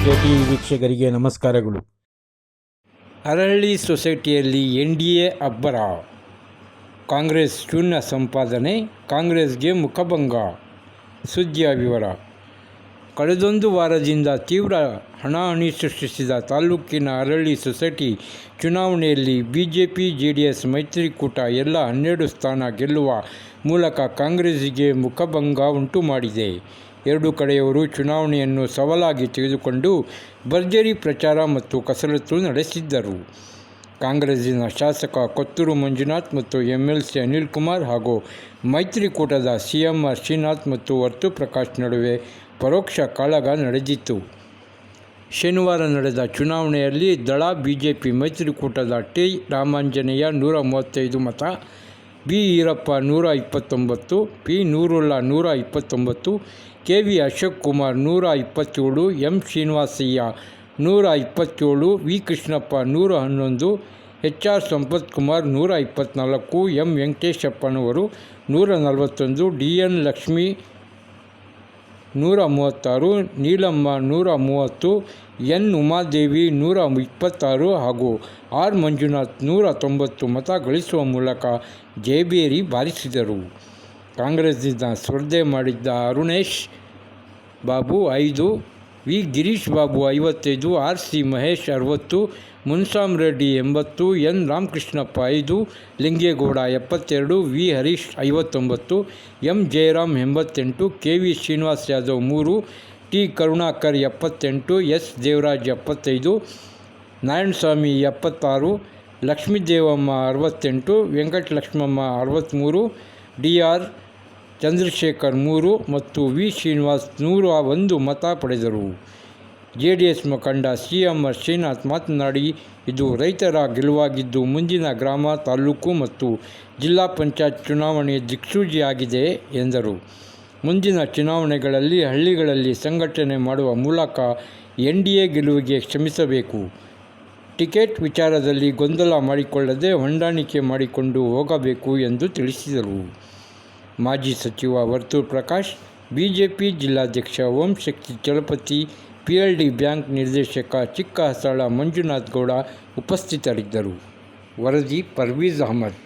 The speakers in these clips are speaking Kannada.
ಕೆಟಿ ವೀಕ್ಷಕರಿಗೆ ನಮಸ್ಕಾರಗಳು. ಅರಹಳ್ಳಿ ಸೊಸೈಟಿಯಲ್ಲಿ ಎನ್ಡಿಎ ಅಬ್ಬರ, ಕಾಂಗ್ರೆಸ್ ಶೂನ್ಯ ಸಂಪಾದನೆ, ಕಾಂಗ್ರೆಸ್ಗೆ ಮುಖಭಂಗ. ಸುದ್ದಿಯ ವಿವರ. ಕಳೆದೊಂದು ವಾರದಿಂದ ತೀವ್ರ ಹಣಾಹಣಿ ಸೃಷ್ಟಿಸಿದ ತಾಲೂಕಿನ ಅರಹಳ್ಳಿ ಸೊಸೈಟಿ ಚುನಾವಣೆಯಲ್ಲಿ ಬಿಜೆಪಿ ಜೆಡಿಎಸ್ ಮೈತ್ರಿಕೂಟ ಎಲ್ಲ 12 ಸ್ಥಾನ ಗೆಲ್ಲುವ ಮೂಲಕ ಕಾಂಗ್ರೆಸ್ಸಿಗೆ ಮುಖಭಂಗ ಉಂಟು ಮಾಡಿದೆ. ಎರಡೂ ಕಡೆಯವರು ಚುನಾವಣೆಯನ್ನು ಸವಾಲಾಗಿ ತೆಗೆದುಕೊಂಡು ಭರ್ಜರಿ ಪ್ರಚಾರ ಮತ್ತು ಕಸರತ್ತು ನಡೆಸಿದ್ದರು. ಕಾಂಗ್ರೆಸ್ಸಿನ ಶಾಸಕ ಕೊತ್ತೂರು ಮಂಜುನಾಥ್ ಮತ್ತು ಎಂಎಲ್ಸಿ ಅನಿಲ್ ಕುಮಾರ್ ಹಾಗೂ ಮೈತ್ರಿಕೂಟದ ಸಿಎಂಆರ್ ಶ್ರೀನಾಥ್ ಮತ್ತು ವರ್ತು ಪ್ರಕಾಶ್ ನಡುವೆ ಪರೋಕ್ಷ ಕಾಳಗ ನಡೆದಿತ್ತು. ಶನಿವಾರ ನಡೆದ ಚುನಾವಣೆಯಲ್ಲಿ ದಳ ಬಿಜೆಪಿ ಮೈತ್ರಿಕೂಟದ ಟಿ ರಾಮಾಂಜನೇಯ 135 ಮತ, B Eerappa 129, P Noorulla 129, KV Ashok Kumar 127, M Srinivasaiah 127, V Krishnappa 111, HR Sampath Kumar 124, M ವೆಂಕಟೇಶಪ್ಪನವರು 141, ಡಿಎನ್ ಲಕ್ಷ್ಮಿ 136, ನೀಲಮ್ಮ 130, ಎನ್ ಉಮಾದೇವಿ 126 ಹಾಗೂ ಆರ್ ಮಂಜುನಾಥ್ 190 ಮತ ಗಳಿಸುವ ಮೂಲಕ ಜಯಭೇರಿ ಬಾರಿಸಿದರು. ಕಾಂಗ್ರೆಸ್ನಿಂದ ಸ್ಪರ್ಧೆ ಮಾಡಿದ್ದ Arunesh Babu 5, V Girish Babu 55, R C Mahesh 60, Munsam Reddy 80, N Ramakrishnappa 5, Lingegowda 72, V Harish 59, M Jayaram 88, KV Srinivas Yadav 3, T Karunakar 78, S Devaraj 75, Narayanaswamy 76, Lakshmidevamma 68, Venkatalakshmamma 63, D R Chandrashekar 3 ಮತ್ತು ವಿ ಶ್ರೀನಿವಾಸ್ 101 ಮತ ಪಡೆದರು. ಜೆಡಿಎಸ್ ಮುಖಂಡ ಸಿಎಂಆರ್ ಶ್ರೀನಾಥ್ ಮಾತನಾಡಿ, ಇದು ರೈತರ ಗೆಲುವಾಗಿದ್ದು ಮುಂದಿನ ಗ್ರಾಮ, ತಾಲೂಕು ಮತ್ತು ಜಿಲ್ಲಾ ಪಂಚಾಯತ್ ಚುನಾವಣೆ ದಿಕ್ಸೂಚಿಯಾಗಿದೆ ಎಂದರು. ಮುಂದಿನ ಚುನಾವಣೆಗಳಲ್ಲಿ ಹಳ್ಳಿಗಳಲ್ಲಿ ಸಂಘಟನೆ ಮಾಡುವ ಮೂಲಕ ಎನ್ಡಿಎ ಗೆಲುವಿಗೆ ಶ್ರಮಿಸಬೇಕು. ಟಿಕೆಟ್ ವಿಚಾರದಲ್ಲಿ ಗೊಂದಲ ಮಾಡಿಕೊಳ್ಳದೆ ಹೊಂದಾಣಿಕೆ ಮಾಡಿಕೊಂಡು ಹೋಗಬೇಕು ಎಂದು ತಿಳಿಸಿದರು. ಮಾಜಿ ಸಚಿವ ವರ್ತು ಪ್ರಕಾಶ್, ಬಿಜೆಪಿ ಜಿಲ್ಲಾಧ್ಯಕ್ಷ ಓಂಶಕ್ತಿ ಚಲಪತಿ, ಪಿಎಲ್ಡಿ ಬ್ಯಾಂಕ್ ನಿರ್ದೇಶಕ ಚಿಕ್ಕಹಸಳ ಮಂಜುನಾಥ್ ಗೌಡ ಉಪಸ್ಥಿತರಿದ್ದರು. ವರದಿ ಪರ್ವೀಜ್ ಅಹಮದ್.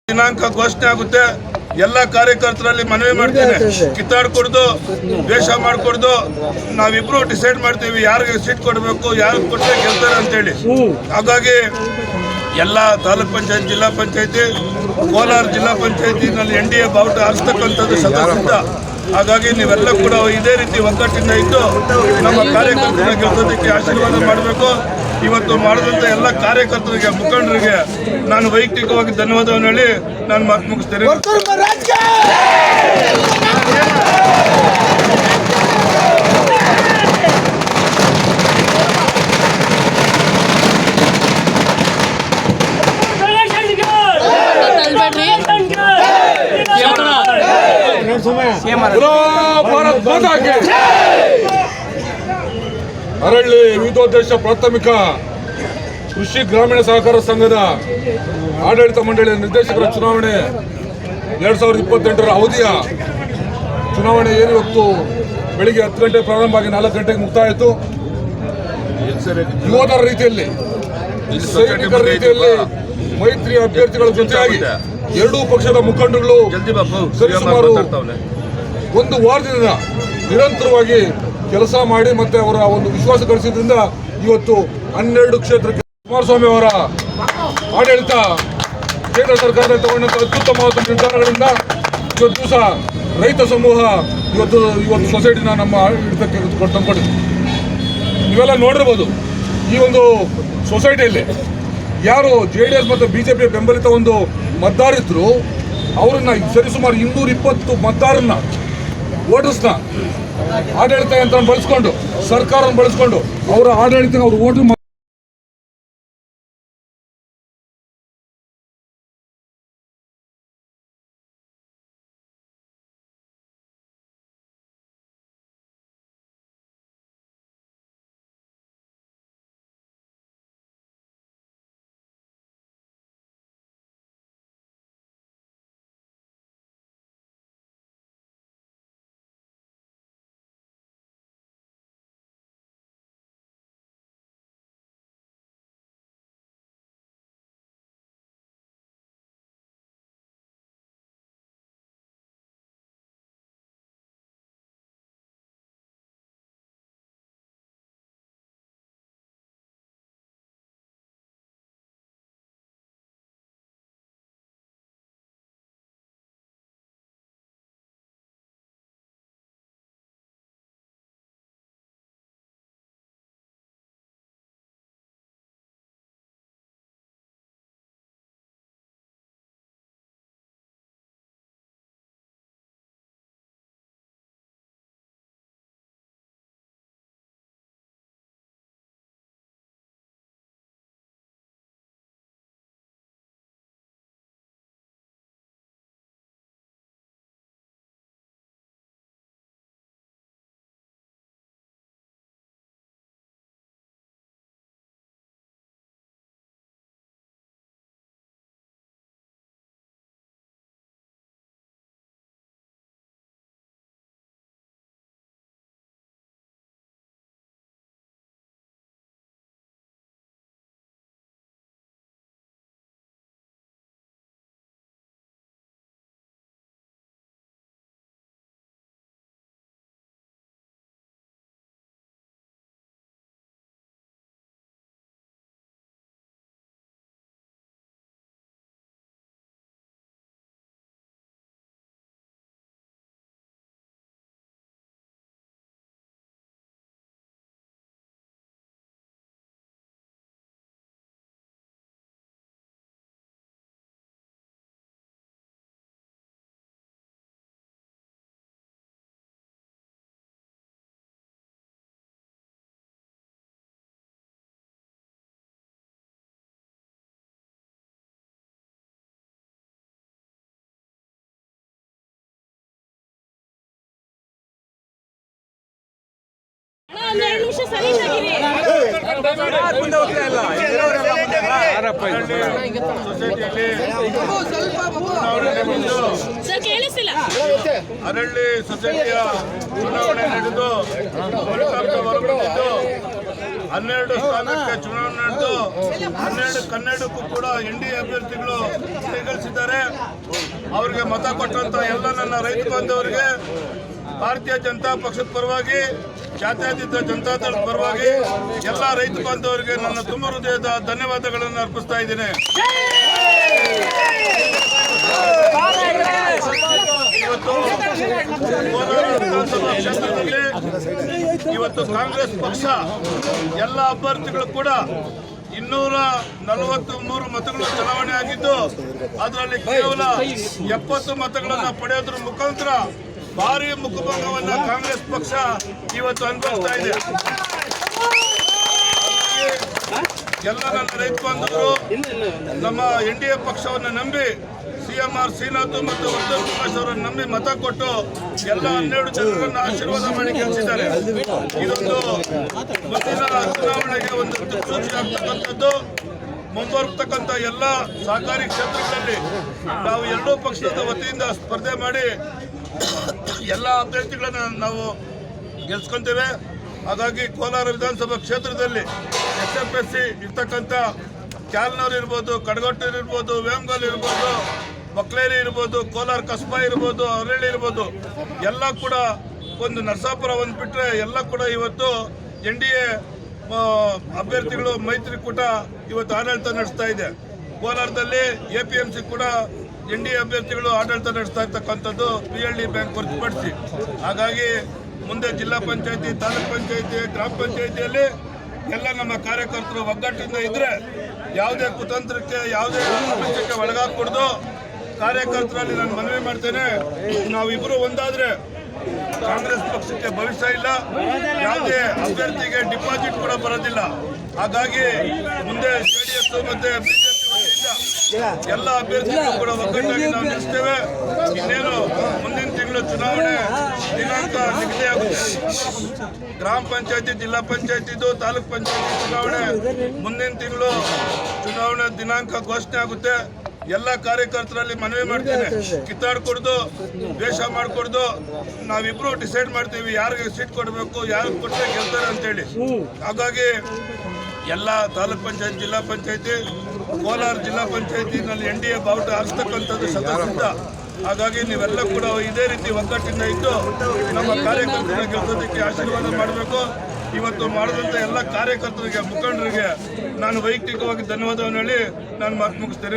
ದಿನಾಂಕ ಘೋಷಣೆ ಆಗುತ್ತೆ. ಎಲ್ಲ ಕಾರ್ಯಕರ್ತರಲ್ಲಿ ಮನವಿ ಮಾಡ್ತೇನೆ, ಕಿತ್ತಾಡ್ಕೊಡ್ದು, ದ್ವೇಷ ಮಾಡ್ಕೊಡ್ದು, ನಾವಿಬ್ರು ಡಿಸೈಡ್ ಮಾಡ್ತೀವಿ ಯಾರಿಗೆ ಸೀಟ್ ಕೊಡಬೇಕು, ಯಾರು ಕೊಟ್ಟರೆ ಗೆಲ್ತಾರೆ ಅಂತೇಳಿ. ಹಾಗಾಗಿ ಎಲ್ಲ ತಾಲೂಕ್ ಪಂಚಾಯತ್, ಜಿಲ್ಲಾ ಪಂಚಾಯತಿ, ಕೋಲಾರ ಜಿಲ್ಲಾ ಪಂಚಾಯತಿನಲ್ಲಿ ಎನ್ಡಿಎ ಬಾವುಟ ಹಾರಿಸ್ತಕ್ಕಂಥದ್ದು ಸದಸ್ಯರಿಂದ. ಹಾಗಾಗಿ ನೀವೆಲ್ಲ ಕೂಡ ಇದೇ ರೀತಿ ಒಗ್ಗಟ್ಟಿಂದ ಇದ್ದು ನಮ್ಮ ಕಾರ್ಯಕರ್ತರ ಗೆಲ್ಲೋದಕ್ಕೆ ಆಶೀರ್ವಾದ ಮಾಡಬೇಕು. ಇವತ್ತು ಮಾಡಿದಂಥ ಎಲ್ಲ ಕಾರ್ಯಕರ್ತರಿಗೆ, ಮುಖಂಡರಿಗೆ ನಾನು ವೈಯಕ್ತಿಕವಾಗಿ ಧನ್ಯವಾದವನ್ನು ಹೇಳಿ ನಾನು ಮಾತು ಮುಗಿಸ್ತೇನೆ. ಅರಹಳ್ಳಿ ವಿವಿಧೋದ್ದೇಶ ಪ್ರಾಥಮಿಕ ಕೃಷಿ ಗ್ರಾಮೀಣ ಸಹಕಾರ ಸಂಘದ ಆಡಳಿತ ಮಂಡಳಿಯ ನಿರ್ದೇಶಕರ ಚುನಾವಣೆ 2028ರ ಅವಧಿಯ ಚುನಾವಣೆ ಏನು ಇವತ್ತು ಬೆಳಿಗ್ಗೆ 10 ಗಂಟೆ ಪ್ರಾರಂಭ ಆಗಿ 4 ಗಂಟೆಗೆ ಮುಕ್ತಾಯ ಆಯಿತು. ಯೋಧರ ರೀತಿಯಲ್ಲಿ, ಸೈನಿಕರ ರೀತಿಯಲ್ಲಿ ಮೈತ್ರಿ ಅಭ್ಯರ್ಥಿಗಳ ಜೊತೆಯಾಗಿ ಎರಡೂ ಪಕ್ಷದ ಮುಖಂಡರುಗಳು ಸರಿಸುಮಾರು 1 ವಾರದಿಂದ ನಿರಂತರವಾಗಿ ಕೆಲಸ ಮಾಡಿ ಮತ್ತೆ ಅವರ ಒಂದು ವಿಶ್ವಾಸ ಗಳಿಸಿದ್ರಿಂದ ಇವತ್ತು 12 ಕ್ಷೇತ್ರಕ್ಕೆ ಕುಮಾರಸ್ವಾಮಿ ಅವರ ಆಡಳಿತ ಕೇಂದ್ರ ಸರ್ಕಾರದ ತಗೊಂಡಂಥ ಅತ್ಯುತ್ತಮವಾದ ನಿರ್ಧಾರಗಳಿಂದ ಇವತ್ತು ದಿವಸ ರೈತ ಸಮೂಹ ಇವತ್ತು ಸೊಸೈಟಿನ ನಮ್ಮ ಆಡಳಿತಕ್ಕೆ ತಂದುಕೊಂಡಿದೆ. ನೀವೆಲ್ಲ ನೋಡಿರ್ಬೋದು, ಈ ಒಂದು ಸೊಸೈಟಿಯಲ್ಲಿ ಯಾರು JDS ಮತ್ತು BJP ಬೆಂಬಲಿತ ಒಂದು ಮತದಾರರಿದ್ರು ಅವರನ್ನ ಸರಿಸುಮಾರು 220 ಮತದಾರರನ್ನ, ವೋಟರ್ಸ್ನ ಆಡಳಿತ ಯಂತ್ರ ಬಳಸ್ಕೊಂಡು, ಸರ್ಕಾರವನ್ನು ಬಳಸ್ಕೊಂಡು ಅವರ ಆಡಳಿತ ಅವರು ವೋಟರ್ ಸೊಸೈಟಿಯಲ್ಲಿ ಅರಳ್ಳಿ ಸೊಸೈಟಿಯ ಚುನಾವಣೆ ನಡೆದು ಫಲಿತಾಂಶ ಹೊರಬಿಟ್ಟಿದ್ದು 12 ಸ್ಥಾನಕ್ಕೆ ಚುನಾವಣೆ ನಡೆದು 12ಕ್ಕೂ ಕೂಡ NDA ಅಭ್ಯರ್ಥಿಗಳು ಕೈಗಳಿಸಿದ್ದಾರೆ. ಅವರಿಗೆ ಮತ ಕೊಟ್ಟಂತ ಎಲ್ಲ ನನ್ನ ರೈತ ಬಾಂಧವರಿಗೆ ಭಾರತೀಯ ಜನತಾ ಪಕ್ಷದ ಪರವಾಗಿ, ಜಾತ್ಯತೀತ ಜನತಾ ದಳದ ಪರವಾಗಿ ಎಲ್ಲ ರೈತ ಬಾಂಧವರಿಗೆ ನನ್ನ ತುಂಬ ಹೃದಯದ ಧನ್ಯವಾದಗಳನ್ನು ಅರ್ಪಿಸ್ತಾ ಇದ್ದೇನೆ. ಇವತ್ತು ಕೋಲಾರ ವಿಧಾನಸಭಾ ಕ್ಷೇತ್ರದಲ್ಲಿ ಇವತ್ತು ಕಾಂಗ್ರೆಸ್ ಪಕ್ಷ ಎಲ್ಲ ಅಭ್ಯರ್ಥಿಗಳು ಕೂಡ 243 ಮತಗಳು ಚಲಾವಣೆ ಆಗಿದ್ದು ಅದರಲ್ಲಿ ಕೇವಲ 70 ಮತಗಳನ್ನು ಪಡೆಯೋದ್ರ ಮುಖಾಂತರ ಭಾರಿ ಮುಖಭಂಗವನ್ನ ಕಾಂಗ್ರೆಸ್ ಪಕ್ಷ ಇವತ್ತು ಅನುಭವಿಸ್ತಾ ಇದೆ. ಎಲ್ಲ ನನ್ನ ರೈತ ಬಾಂಧವರು ನಮ್ಮ NDA ಪಕ್ಷವನ್ನು ನಂಬಿ CMR ಶ್ರೀನಾಥ್ ಮತ್ತು ಉತ್ತಮ್ ಕುಮಾರ್ ಅವರನ್ನು ನಂಬಿ ಮತ ಕೊಟ್ಟು ಎಲ್ಲ 12 ಜನರನ್ನು ಆಶೀರ್ವಾದ ಮಾಡಿ ಗೆಲ್ಲಿಸಿದ್ದಾರೆ. ಇದೊಂದು ಮುಂದಿನ ಚುನಾವಣೆಗೆ ಒಂದು ದಿಕ್ಸೂಚಿ ಆಗ್ತಕ್ಕಂಥದ್ದು. ಮುಂಬರ್ತಕ್ಕಂಥ ಎಲ್ಲ ಸಹಕಾರಿ ಕ್ಷೇತ್ರಗಳಲ್ಲಿ ನಾವು ಎರಡೂ ಪಕ್ಷದ ವತಿಯಿಂದ ಸ್ಪರ್ಧೆ ಮಾಡಿ ಎಲ್ಲ ಅಭ್ಯರ್ಥಿಗಳನ್ನು ನಾವು ಗೆಲ್ಸ್ಕೊಂತೇವೆ. ಹಾಗಾಗಿ ಕೋಲಾರ ವಿಧಾನಸಭಾ ಕ್ಷೇತ್ರದಲ್ಲಿ SFSC ಇರ್ತಕ್ಕಂಥ ಕ್ಯಾಲ್ನೂರು ಇರ್ಬೋದು, ಕಡಗಟ್ಟೂರು ಇರ್ಬೋದು, ವೇಮಗಲ್ ಇರ್ಬೋದು, ಬಕ್ಲೇರಿ ಇರ್ಬೋದು, ಕೋಲಾರ ಕಸ್ಬಾ ಇರ್ಬೋದು, ಅರಳ್ಳಿ ಇರ್ಬೋದು, ಎಲ್ಲ ಕೂಡ ಒಂದು ನರಸಾಪುರ ಒಂದು ಬಿಟ್ಟರೆ ಎಲ್ಲ ಕೂಡ ಇವತ್ತು NDA ಅಭ್ಯರ್ಥಿಗಳು ಮೈತ್ರಿಕೂಟ ಇವತ್ತು ಆಡಳಿತ ನಡೆಸ್ತಾ ಇದೆ. ಕೋಲಾರದಲ್ಲಿ APMC ಕೂಡ NDA ಅಭ್ಯರ್ಥಿಗಳು ಆಡಳಿತ ನಡೆಸ್ತಾ ಇರ್ತಕ್ಕಂಥದ್ದು PLD ಬ್ಯಾಂಕ್ ಹೊರತುಪಡಿಸಿ. ಹಾಗಾಗಿ ಮುಂದೆ ಜಿಲ್ಲಾ ಪಂಚಾಯತಿ, ತಾಲೂಕ್ ಪಂಚಾಯತಿ, ಗ್ರಾಮ ಪಂಚಾಯತಿಯಲ್ಲಿ ಎಲ್ಲ ನಮ್ಮ ಕಾರ್ಯಕರ್ತರು ಒಗ್ಗಟ್ಟಿಂದ ಇದ್ರೆ ಯಾವುದೇ ಕುತಂತ್ರಕ್ಕೆ, ಯಾವುದೇ ಆಮಿಷಕ್ಕೆ ಒಳಗಾಗಕೂಡದು. ಕಾರ್ಯಕರ್ತರಲ್ಲಿ ನಾನು ಮನವಿ ಮಾಡ್ತೇನೆ, ನಾವಿಬ್ಬರು ಒಂದಾದ್ರೆ ಕಾಂಗ್ರೆಸ್ ಪಕ್ಷಕ್ಕೆ ಭವಿಷ್ಯ ಇಲ್ಲ, ಯಾವುದೇ ಅಭ್ಯರ್ಥಿಗೆ ಡಿಪಾಸಿಟ್ ಕೂಡ ಬರೋದಿಲ್ಲ. ಹಾಗಾಗಿ ಮುಂದೆ JDS ಮತ್ತೆ BJP ವತಿಯಿಂದ ಎಲ್ಲ ಅಭ್ಯರ್ಥಿಗಳು ಕೂಡ ಒಗ್ಗಟ್ಟಾಗಿ ನಾವು ನಿಲ್ಲಿಸ್ತೇವೆ. ಇನ್ನೇನು ಮುಂದಿನ ತಿಂಗಳು ಚುನಾವಣೆ ದಿನಾಂಕ ನಿಗದಿಯಾಗುತ್ತೆ. ಗ್ರಾಮ ಪಂಚಾಯತಿ, ಜಿಲ್ಲಾ ಪಂಚಾಯತಿದು, ತಾಲೂಕ್ ಪಂಚಾಯತಿ ಚುನಾವಣೆ ಮುಂದಿನ ತಿಂಗಳು ಚುನಾವಣೆ ದಿನಾಂಕ ಘೋಷಣೆ ಆಗುತ್ತೆ. ಎಲ್ಲ ಕಾರ್ಯಕರ್ತರಲ್ಲಿ ಮನವಿ ಮಾಡ್ತೇನೆ, ಕಿತ್ತಾಡ್ಕೊಡ್ದು, ದ್ವೇಷ ಮಾಡ್ಕೊಡ್ದು, ನಾವಿಬ್ರು ಡಿಸೈಡ್ ಮಾಡ್ತೀವಿ ಯಾರಿಗೆ ಸೀಟ್ ಕೊಡಬೇಕು, ಯಾರು ಕೊಟ್ಟರೆ ಗೆಲ್ತಾರೆ ಅಂತೇಳಿ. ಹಾಗಾಗಿ ಎಲ್ಲ ತಾಲೂಕ್ ಪಂಚಾಯತ್, ಜಿಲ್ಲಾ ಪಂಚಾಯತಿ, ಕೋಲಾರ ಜಿಲ್ಲಾ ಪಂಚಾಯತಿನಲ್ಲಿ NDA ಬಾವುಟ ಹಾರಿಸ್ತಕ್ಕಂಥದ್ದು ಸದಸ್ಯರಿಂದ. ಹಾಗಾಗಿ ನೀವೆಲ್ಲ ಕೂಡ ಇದೇ ರೀತಿ ಒಗ್ಗಟ್ಟಿಂದ ಇದ್ದು ನಮ್ಮ ಕಾರ್ಯಕರ್ತರನ್ನ ಗೆಲ್ಲೋದಕ್ಕೆ ಆಶೀರ್ವಾದ ಮಾಡಬೇಕು. ಇವತ್ತು ಮಾಡಿದಂಥ ಎಲ್ಲ ಕಾರ್ಯಕರ್ತರಿಗೆ, ಮುಖಂಡರಿಗೆ ನಾನು ವೈಯಕ್ತಿಕವಾಗಿ ಧನ್ಯವಾದವನ್ನು ಹೇಳಿ ನಾನು ಮಾತು ಮುಗಿಸ್ತೇನೆ.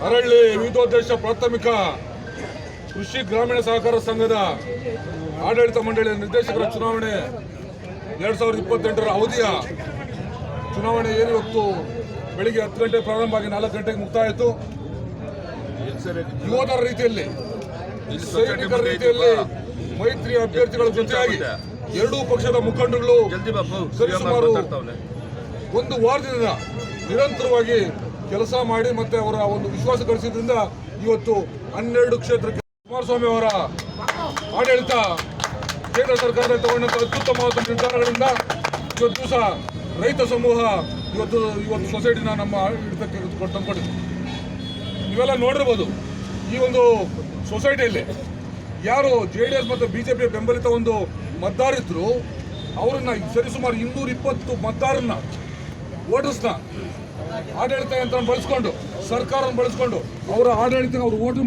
ಅರಳ್ಳಿ ವಿವಿಧೋದ್ದೇಶ ಪ್ರಾಥಮಿಕ ಕೃಷಿ ಗ್ರಾಮೀಣ ಸಹಕಾರ ಸಂಘದ ಆಡಳಿತ ಮಂಡಳಿಯ ನಿರ್ದೇಶಕರ ಚುನಾವಣೆ 2028ರ ಅವಧಿಯ ಚುನಾವಣೆ ಏನು ಇವತ್ತು ಬೆಳಿಗ್ಗೆ 10 ಗಂಟೆ ಪ್ರಾರಂಭ ಆಗಿ 4 ಗಂಟೆಗೆ ಮುಕ್ತಾಯ ಆಯಿತು. ಯೋಧರ ರೀತಿಯಲ್ಲಿ, ಸೈನಿಕರ ರೀತಿಯಲ್ಲಿ ಮೈತ್ರಿ ಅಭ್ಯರ್ಥಿಗಳ ಜೊತೆಯಾಗಿ ಎರಡೂ ಪಕ್ಷದ ಮುಖಂಡರುಗಳು ಸರಿಸುಮಾರು ಒಂದು ವಾರದಿಂದ ನಿರಂತರವಾಗಿ ಕೆಲಸ ಮಾಡಿ ಮತ್ತೆ ಅವರ ಒಂದು ವಿಶ್ವಾಸ ಗಳಿಸಿದ್ರಿಂದ ಇವತ್ತು 12 ಕ್ಷೇತ್ರಕ್ಕೆ ಕುಮಾರಸ್ವಾಮಿ ಅವರ ಆಡಳಿತ, ಕೇಂದ್ರ ಸರ್ಕಾರದಲ್ಲಿ ತಗೊಂಡಂಥ ಅತ್ಯುತ್ತಮವಾದ ನಿರ್ಧಾರಗಳಿಂದ ಇವತ್ತು ದಿವಸ ರೈತ ಸಮೂಹ ಇವತ್ತು ಸೊಸೈಟಿನ ನಮ್ಮ ಆಡಳಿತಕ್ಕೆ ತಂದುಕೊಂಡಿದೆ. ನೀವೆಲ್ಲ ನೋಡಿರ್ಬೋದು, ಈ ಒಂದು ಸೊಸೈಟಿಯಲ್ಲಿ ಯಾರು JDS ಮತ್ತು BJP ಬೆಂಬಲಿತ ಒಂದು ಮತದಾರರಿದ್ರು ಅವರನ್ನ ಸರಿಸುಮಾರು 220 ಮತದಾರರನ್ನ, ವೋಟರ್ಸ್ನ ಆಡಳಿತ ಯಂತ್ರ ಬಳಸ್ಕೊಂಡು, ಸರ್ಕಾರವನ್ನು ಬಳಸ್ಕೊಂಡು ಅವರ ಆಡಳಿತ, ಅವರು ವೋಟರ್